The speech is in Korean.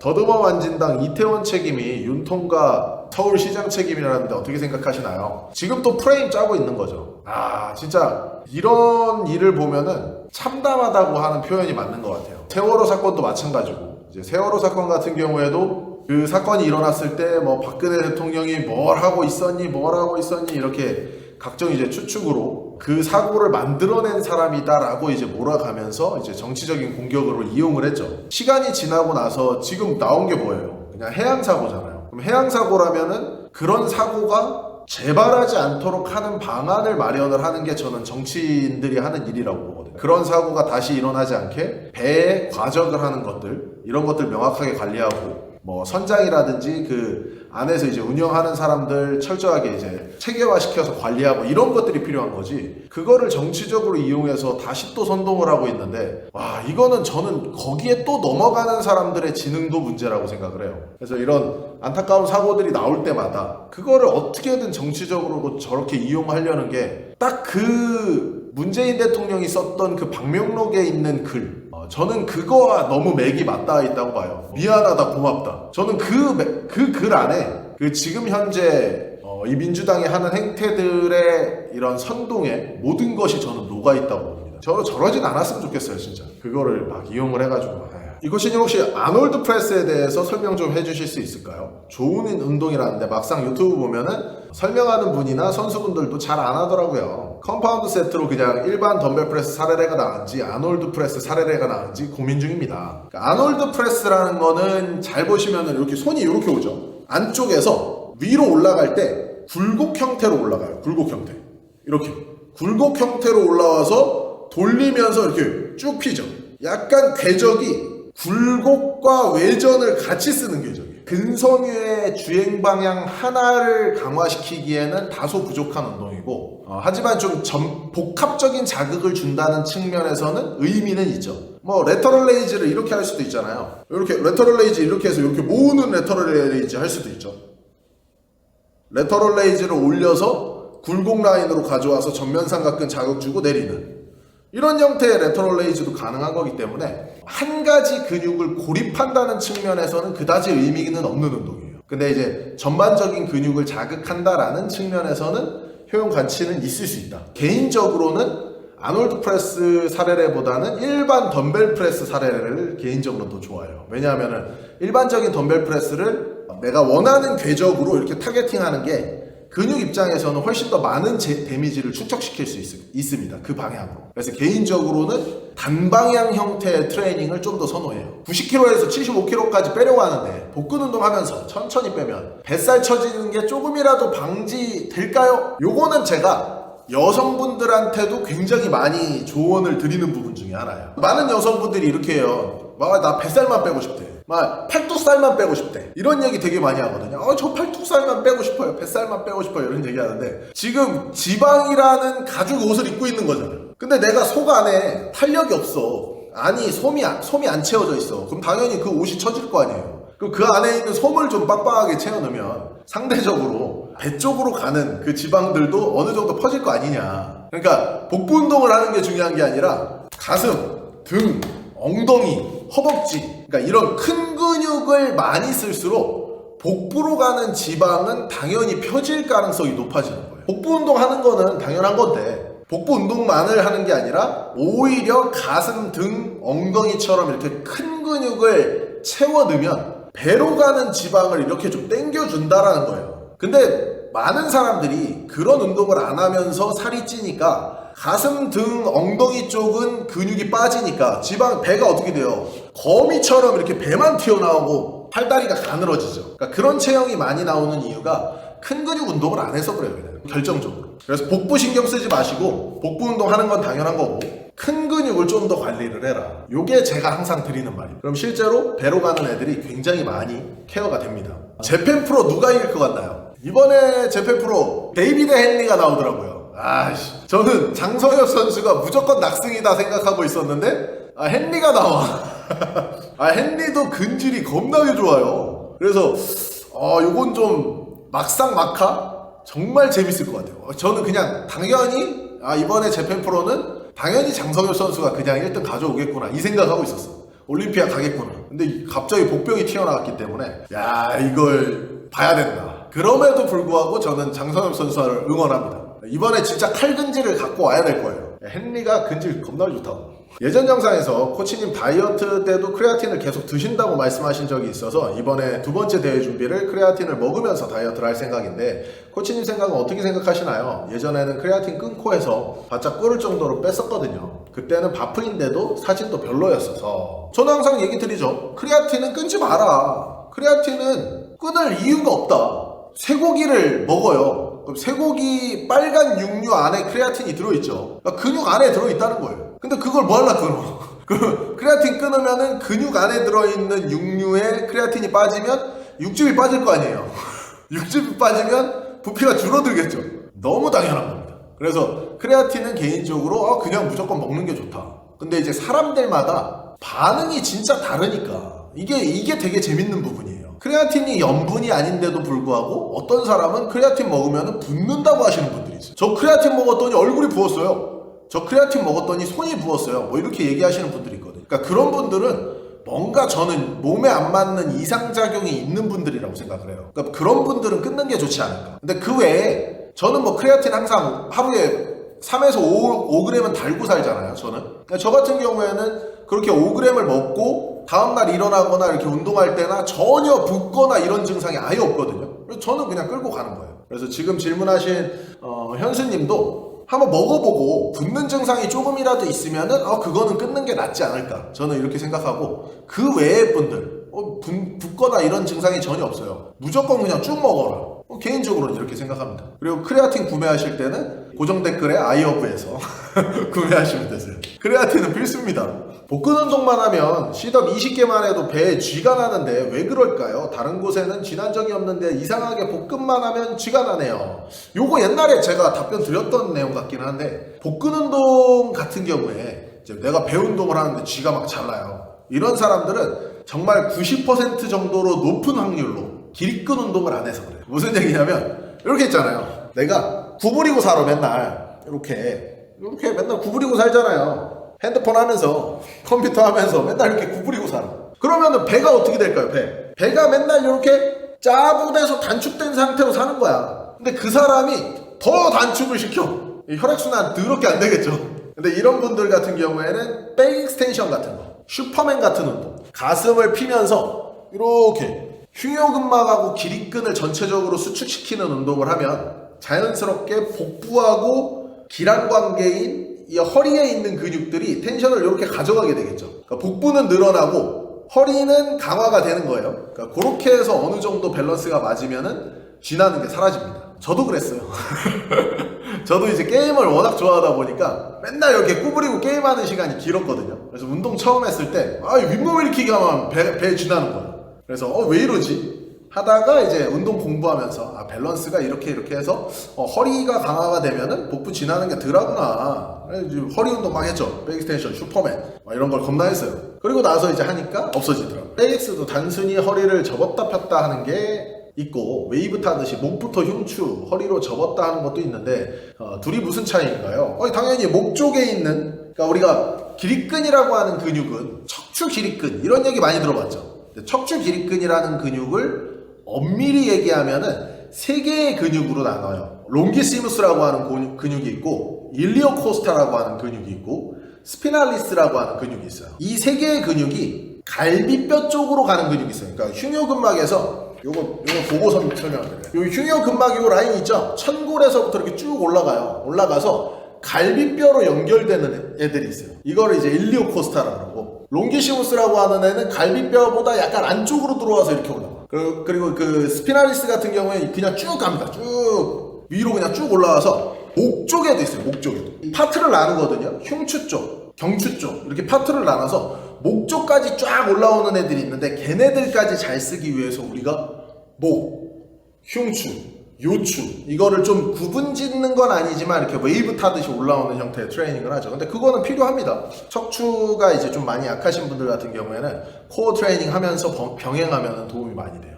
더듬어 만진당 이태원 책임이 윤통과 서울시장 책임이라는데 어떻게 생각하시나요? 지금 또 프레임 짜고 있는 거죠. 진짜 이런 일을 보면은 참담하다고 하는 표현이 맞는 것 같아요. 세월호 사건도 마찬가지고, 이제 세월호 사건 같은 경우에도 그 사건이 일어났을 때 뭐 박근혜 대통령이 뭘 하고 있었니 이렇게 각종 이제 추측으로 그 사고를 만들어낸 사람이다라고 이제 몰아가면서 이제 정치적인 공격으로 이용을 했죠. 시간이 지나고 나서 지금 나온 게 뭐예요? 그냥 해양사고잖아요. 그럼 해양사고라면은 그런 사고가 재발하지 않도록 하는 방안을 마련을 하는 게 저는 정치인들이 하는 일이라고 보거든요. 그런 사고가 다시 일어나지 않게 배에 과적을 하는 것들, 이런 것들 명확하게 관리하고, 뭐 선장이라든지 그 안에서 이제 운영하는 사람들 철저하게 이제 체계화시켜서 관리하고, 이런 것들이 필요한 거지, 그거를 정치적으로 이용해서 다시 또 선동을 하고 있는데, 이거는 저는 거기에 또 넘어가는 사람들의 지능도 문제라고 생각을 해요. 그래서 이런 안타까운 사고들이 나올 때마다 그거를 어떻게든 정치적으로 저렇게 이용하려는 게 딱 그 문재인 대통령이 썼던 그 방명록에 있는 글, 저는 그거와 너무 맥이 맞닿아 있다고 봐요. 미안하다, 고맙다. 저는 그 글 안에 그 지금 현재 이 민주당이 하는 행태들의 이런 선동에 모든 것이 저는 녹아 있다고 봅니다. 저러진 않았으면 좋겠어요, 진짜. 그거를 막 이용을 해가지고. 이것이 혹시 아놀드 프레스에 대해서 설명 좀 해주실 수 있을까요? 좋은 운동이라는데 막상 유튜브 보면은 설명하는 분이나 선수분들도 잘 안 하더라고요. 컴파운드 세트로 그냥 일반 덤벨 프레스 사례례가 나은지 아놀드 프레스 사례례가 나은지 고민 중입니다. 그러니까 아놀드 프레스라는 거는 잘 보시면은 이렇게 손이 이렇게 오죠. 안쪽에서 위로 올라갈 때 굴곡 형태로 올라가요. 굴곡 형태. 이렇게 굴곡 형태로 올라와서 돌리면서 이렇게 쭉 피죠. 약간 궤적이 굴곡과 외전을 같이 쓰는 궤적이에요. 근섬유의 주행 방향 하나를 강화시키기에는 다소 부족한 운동이고, 하지만 좀 복합적인 자극을 준다는 측면에서는 의미는 있죠. 뭐 레터럴 레이즈를 이렇게 할 수도 있잖아요. 이렇게 레터럴 레이즈 이렇게 해서 이렇게 모으는 레터럴 레이즈 할 수도 있죠. 레터럴 레이즈를 올려서 굴곡 라인으로 가져와서 전면 삼각근 자극 주고 내리는, 이런 형태의 레터럴 레이즈도 가능한 거기 때문에 한 가지 근육을 고립한다는 측면에서는 그다지 의미는 없는 운동이에요. 근데 이제 전반적인 근육을 자극한다라는 측면에서는 효용 가치는 있을 수 있다. 개인적으로는 아놀드 프레스 사례례보다는 일반 덤벨 프레스 사례례를 개인적으로 더 좋아해요. 왜냐하면은 일반적인 덤벨 프레스를 내가 원하는 궤적으로 이렇게 타겟팅하는 게 근육 입장에서는 훨씬 더 많은 데미지를 축적시킬 수 있습니다. 그 방향으로. 그래서 개인적으로는 단방향 형태의 트레이닝을 좀 더 선호해요. 90kg에서 75kg까지 빼려고 하는데 복근 운동하면서 천천히 빼면 뱃살 처지는 게 조금이라도 방지될까요? 요거는 제가 여성분들한테도 굉장히 많이 조언을 드리는 부분 중에 하나예요. 많은 여성분들이 이렇게 해요. 나 뱃살만 빼고 싶대. 팔뚝살만 빼고 싶대. 이런 얘기 되게 많이 하거든요. 저 팔뚝살만 빼고 싶어요. 뱃살만 빼고 싶어요. 이런 얘기 하는데, 지금 지방이라는 가죽 옷을 입고 있는 거잖아요. 근데 내가 속 안에 탄력이 없어. 아니, 솜이 안 채워져 있어. 그럼 당연히 그 옷이 처질 거 아니에요. 그럼 그 안에 있는 솜을 좀 빵빵하게 채워넣으면 상대적으로 배 쪽으로 가는 그 지방들도 어느 정도 퍼질 거 아니냐. 그러니까 복부 운동을 하는 게 중요한 게 아니라 가슴, 등, 엉덩이, 허벅지, 그러니까 이런 큰 근육을 많이 쓸수록 복부로 가는 지방은 당연히 펴질 가능성이 높아지는 거예요. 복부 운동하는 거는 당연한 건데, 복부 운동만을 하는 게 아니라 오히려 가슴, 등, 엉덩이처럼 이렇게 큰 근육을 채워 넣으면 배로 가는 지방을 이렇게 좀 당겨준다라는 거예요. 근데 많은 사람들이 그런 운동을 안 하면서 살이 찌니까 가슴, 등, 엉덩이 쪽은 근육이 빠지니까 배가 어떻게 돼요? 거미처럼 이렇게 배만 튀어나오고 팔다리가 가늘어지죠. 그러니까 그런 체형이 많이 나오는 이유가 큰 근육 운동을 안 해서 그래요, 그냥. 결정적으로. 그래서 복부 신경 쓰지 마시고, 복부 운동하는 건 당연한 거고 큰 근육을 좀 더 관리를 해라. 요게 제가 항상 드리는 말이에요. 그럼 실제로 배로 가는 애들이 굉장히 많이 케어가 됩니다. 재팬 프로 누가 이길 것 같나요? 이번에 재팬 프로 데이비드 헨리가 나오더라고요. 저는 장성엽 선수가 무조건 낙승이다 생각하고 있었는데 헨리가 나와. 헨리도 근질이 겁나게 좋아요. 그래서 요건 좀 막상 막하 정말 재밌을 것 같아요. 저는 그냥 당연히 이번에 재팬 프로는 당연히 장성엽 선수가 그냥 1등 가져오겠구나 이 생각하고 있었어. 올림피아 가겠구나. 근데 갑자기 복병이 튀어나왔기 때문에 야 이걸 봐야 된다. 그럼에도 불구하고 저는 장선엽 선수를 응원합니다. 이번에 진짜 칼근질을 갖고 와야 될 거예요. 헨리가 근질 겁나 좋다고. 예전 영상에서 코치님 다이어트 때도 크레아틴을 계속 드신다고 말씀하신 적이 있어서 이번에 두 번째 대회 준비를 크레아틴을 먹으면서 다이어트를 할 생각인데 코치님 생각은 어떻게 생각하시나요? 예전에는 크레아틴 끊고 해서 바짝 끓을 정도로 뺐었거든요. 그때는 바프인데도 사진도 별로였어서 저는 항상 얘기 드리죠. 크레아틴은 끊지 마라. 크레아틴은 끊을 이유가 없다. 쇠고기를 먹어요. 그럼 쇠고기 빨간 육류 안에 크레아틴이 들어있죠. 그러니까 근육 안에 들어있다는 거예요. 근데 그걸 뭐 하려고 끊어? 그 크레아틴 끊으면은 근육 안에 들어있는 육류에 크레아틴이 빠지면 육즙이 빠질 거 아니에요. 육즙이 빠지면 부피가 줄어들겠죠. 너무 당연한 겁니다. 그래서 크레아틴은 개인적으로 그냥 무조건 먹는 게 좋다. 근데 이제 사람들마다 반응이 진짜 다르니까 이게 되게 재밌는 부분이에요. 크레아틴이 염분이 아닌데도 불구하고 어떤 사람은 크레아틴 먹으면 붓는다고 하시는 분들이 있어요. 저 크레아틴 먹었더니 얼굴이 부었어요. 저 크레아틴 먹었더니 손이 부었어요. 뭐 이렇게 얘기하시는 분들이 있거든요. 그러니까 그런 분들은 뭔가 저는 몸에 안 맞는 이상작용이 있는 분들이라고 생각을 해요. 그러니까 그런 분들은 끊는 게 좋지 않을까. 근데 그 외에 저는 뭐 크레아틴 항상 하루에 3에서 5g은 달고 살잖아요. 저는. 그러니까 저 같은 경우에는 그렇게 5g을 먹고 다음날 일어나거나 이렇게 운동할 때나 전혀 붓거나 이런 증상이 아예 없거든요. 그래서 저는 그냥 끌고 가는 거예요. 그래서 지금 질문하신 현수님도 한번 먹어보고 붓는 증상이 조금이라도 있으면은 그거는 끊는 게 낫지 않을까. 저는 이렇게 생각하고 그 외의 분들 붓거나 이런 증상이 전혀 없어요. 무조건 그냥 쭉 먹어라. 개인적으로는 이렇게 생각합니다. 그리고 크레아틴 구매하실 때는 고정 댓글에 아이허브에서 구매하시면 되세요. 크레아틴은 필수입니다. 복근 운동만 하면 시덥 20개만 해도 배에 쥐가 나는데 왜 그럴까요? 다른 곳에는 쥐난 적이 없는데 이상하게 복근만 하면 쥐가 나네요. 요거 옛날에 제가 답변 드렸던 내용 같긴 한데 복근 운동 같은 경우에 이제 내가 배 운동을 하는데 쥐가 막 잘 나요. 이런 사람들은 정말 90% 정도로 높은 확률로 길근 운동을 안 해서 그래요. 무슨 얘기냐면 이렇게 있잖아요. 내가 구부리고 살아 맨날 이렇게 맨날 구부리고 살잖아요. 핸드폰 하면서 컴퓨터 하면서 맨날 이렇게 구부리고 살아. 그러면은 배가 어떻게 될까요? 배가 맨날 이렇게 짜부돼서 단축된 상태로 사는 거야. 근데 그 사람이 더 단축을 시켜. 혈액순환 더럽게 안 되겠죠. 근데 이런 분들 같은 경우에는 백 익스텐션 같은 거, 슈퍼맨 같은 운동, 가슴을 피면서 이렇게 흉요근막하고 기립근을 전체적으로 수축시키는 운동을 하면 자연스럽게 복부하고 기란관계인 이 허리에 있는 근육들이 텐션을 이렇게 가져가게 되겠죠. 그러니까 복부는 늘어나고 허리는 강화가 되는 거예요. 그러니까 그렇게 해서 어느 정도 밸런스가 맞으면은 쥐나는 게 사라집니다. 저도 그랬어요. 저도 이제 게임을 워낙 좋아하다 보니까 맨날 이렇게 구부리고 게임하는 시간이 길었거든요. 그래서 운동 처음 했을 때 윗몸 일으키기 하면 배에 쥐나는 거야. 그래서 왜 이러지? 하다가 이제 운동 공부하면서 밸런스가 이렇게 해서 허리가 강화가 되면은 복부 지나는 게 덜하구나. 허리 운동 막 했죠. 백익스텐션, 슈퍼맨 이런 걸 겁나 했어요. 그리고 나서 이제 하니까 없어지더라고요. 백익스도 단순히 허리를 접었다 폈다 하는 게 있고 웨이브 타듯이 목부터 흉추, 허리로 접었다 하는 것도 있는데 둘이 무슨 차이인가요? 당연히 목 쪽에 있는 그러니까 우리가 기립근이라고 하는 근육은 척추 기립근 이런 얘기 많이 들어봤죠. 척추 기립근이라는 근육을 엄밀히 얘기하면은 세 개의 근육으로 나눠요. 롱기시무스라고 하는 근육이 있고 일리오코스타라고 하는 근육이 있고 스피날리스라고 하는 근육이 있어요. 이 세 개의 근육이 갈비뼈 쪽으로 가는 근육이 있어요. 그러니까 흉요근막에서 요거 보고 설명할게요. 요 흉요근막 요 라인 있죠? 천골에서부터 이렇게 쭉 올라가요. 올라가서 갈비뼈로 연결되는 애들이 있어요. 이거를 이제 일리오코스타라고 하고 롱기시무스라고 하는 애는 갈비뼈보다 약간 안쪽으로 들어와서 이렇게 올라가. 그리고 그 스피날리스 같은 경우에 그냥 쭉 갑니다. 쭉 위로 그냥 쭉 올라와서 목 쪽에도 있어요. 목 쪽에도 파트를 나누거든요. 흉추 쪽, 경추 쪽 이렇게 파트를 나눠서 목 쪽까지 쫙 올라오는 애들이 있는데 걔네들까지 잘 쓰기 위해서 우리가 목, 흉추, 요추 이거를 좀 구분 짓는 건 아니지만 이렇게 웨이브 타듯이 올라오는 형태의 트레이닝을 하죠. 근데 그거는 필요합니다. 척추가 이제 좀 많이 약하신 분들 같은 경우에는 코어 트레이닝 하면서 병행하면 도움이 많이 돼요.